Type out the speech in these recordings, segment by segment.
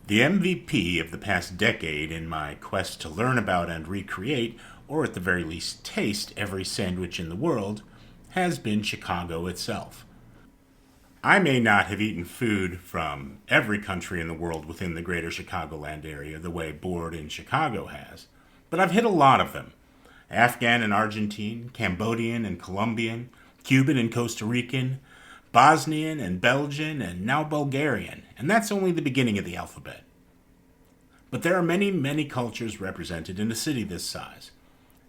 The MVP of the past decade in my quest to learn about and recreate, or at the very least taste, every sandwich in the world has been Chicago itself. I may not have eaten food from every country in the world within the greater Chicagoland area the way Board in Chicago has, but I've hit a lot of them. Afghan and Argentine, Cambodian and Colombian, Cuban and Costa Rican, Bosnian and Belgian, and now Bulgarian, and that's only the beginning of the alphabet. But there are many, many cultures represented in a city this size,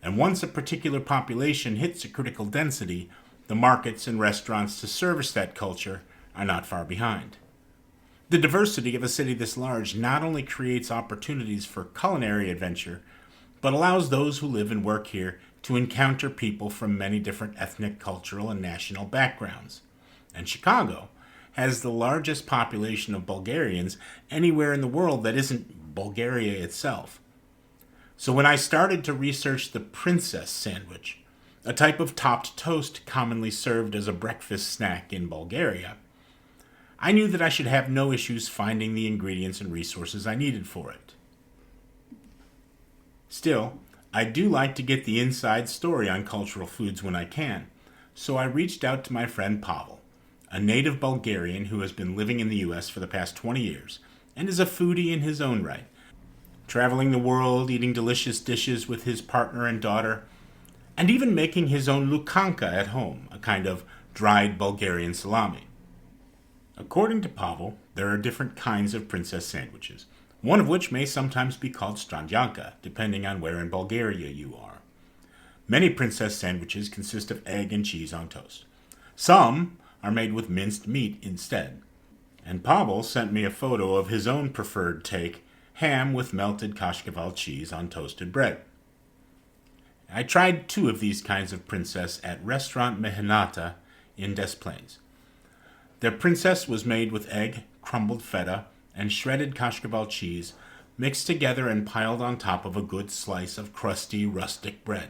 and once a particular population hits a critical density, the markets and restaurants to service that culture are not far behind. The diversity of a city this large not only creates opportunities for culinary adventure, but allows those who live and work here to encounter people from many different ethnic, cultural, and national backgrounds. And Chicago has the largest population of Bulgarians anywhere in the world that isn't Bulgaria itself. So when I started to research the princess sandwich, a type of topped toast commonly served as a breakfast snack in Bulgaria, I knew that I should have no issues finding the ingredients and resources I needed for it. Still, I do like to get the inside story on cultural foods when I can, so I reached out to my friend Pavel, a native Bulgarian who has been living in the US for the past 20 years and is a foodie in his own right, traveling the world, eating delicious dishes with his partner and daughter, and even making his own lukanka at home, a kind of dried Bulgarian salami. According to Pavel, there are different kinds of princess sandwiches, one of which may sometimes be called Strandjanka, depending on where in Bulgaria you are. Many princess sandwiches consist of egg and cheese on toast. Some are made with minced meat instead. And Pavel sent me a photo of his own preferred take, ham with melted kashkaval cheese on toasted bread. I tried 2 of these kinds of princess at Restaurant Mehinata in Des Plaines. Their princess was made with egg, crumbled feta, and shredded kashkaval cheese mixed together and piled on top of a good slice of crusty, rustic bread,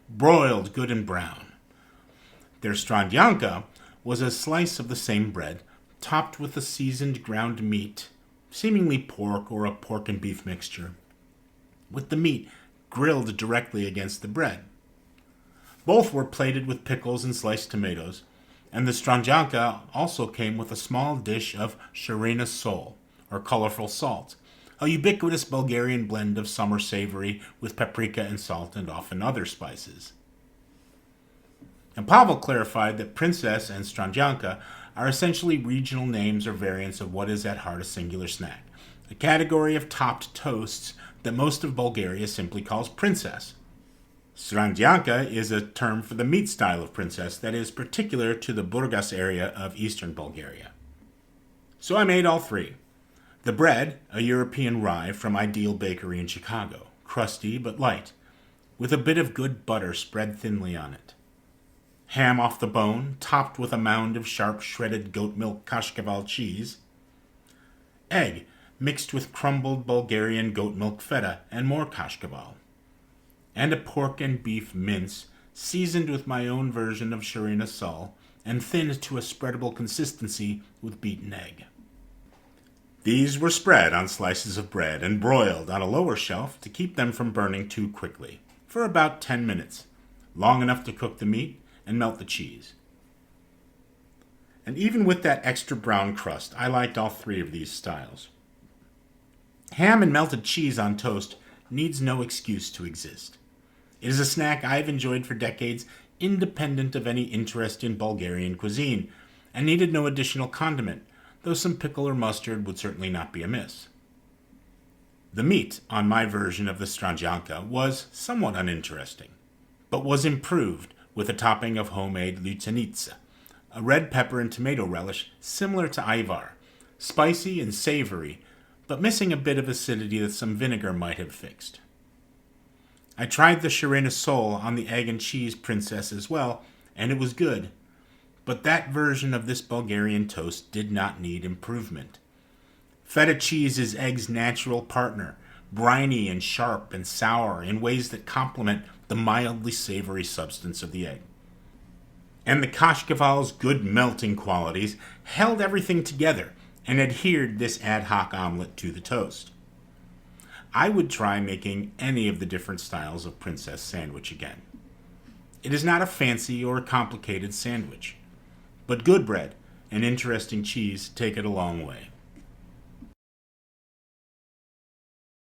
broiled good and brown. Their Strandjanka was a slice of the same bread, topped with a seasoned ground meat, seemingly pork or a pork and beef mixture, with the meat grilled directly against the bread. Both were plated with pickles and sliced tomatoes, and the Strandjanka also came with a small dish of sharenasol, or colorful salt, a ubiquitous Bulgarian blend of summer savory with paprika and salt and often other spices. And Pavel clarified that princess and Strandjanka are essentially regional names or variants of what is at heart a singular snack, a category of topped toasts that most of Bulgaria simply calls princess. Strandjanka is a term for the meat style of princess that is particular to the Burgas area of eastern Bulgaria. So I made all 3. The bread, a European rye from Ideal Bakery in Chicago, crusty but light, with a bit of good butter spread thinly on it. Ham off the bone, topped with a mound of sharp shredded goat milk kashkaval cheese. Egg, mixed with crumbled Bulgarian goat milk feta and more kashkaval. And a pork and beef mince, seasoned with my own version of sharenasol and thinned to a spreadable consistency with beaten egg. These were spread on slices of bread and broiled on a lower shelf to keep them from burning too quickly, for about 10 minutes, long enough to cook the meat and melt the cheese. And even with that extra brown crust, I liked all 3 of these styles. Ham and melted cheese on toast needs no excuse to exist. It is a snack I've enjoyed for decades, independent of any interest in Bulgarian cuisine, and needed no additional condiment, though some pickle or mustard would certainly not be amiss. The meat on my version of the Strandjanka was somewhat uninteresting, but was improved with a topping of homemade lutsenitsa, a red pepper and tomato relish similar to ayvar, spicy and savory, but missing a bit of acidity that some vinegar might have fixed. I tried the sharenasol on the egg and cheese princess as well, and it was good, but that version of this Bulgarian toast did not need improvement. Feta cheese is egg's natural partner, briny and sharp and sour in ways that complement the mildly savory substance of the egg. And the kashkaval's good melting qualities held everything together and adhered this ad hoc omelet to the toast. I would try making any of the different styles of princess sandwich again. It is not a fancy or complicated sandwich, but good bread and interesting cheese take it a long way.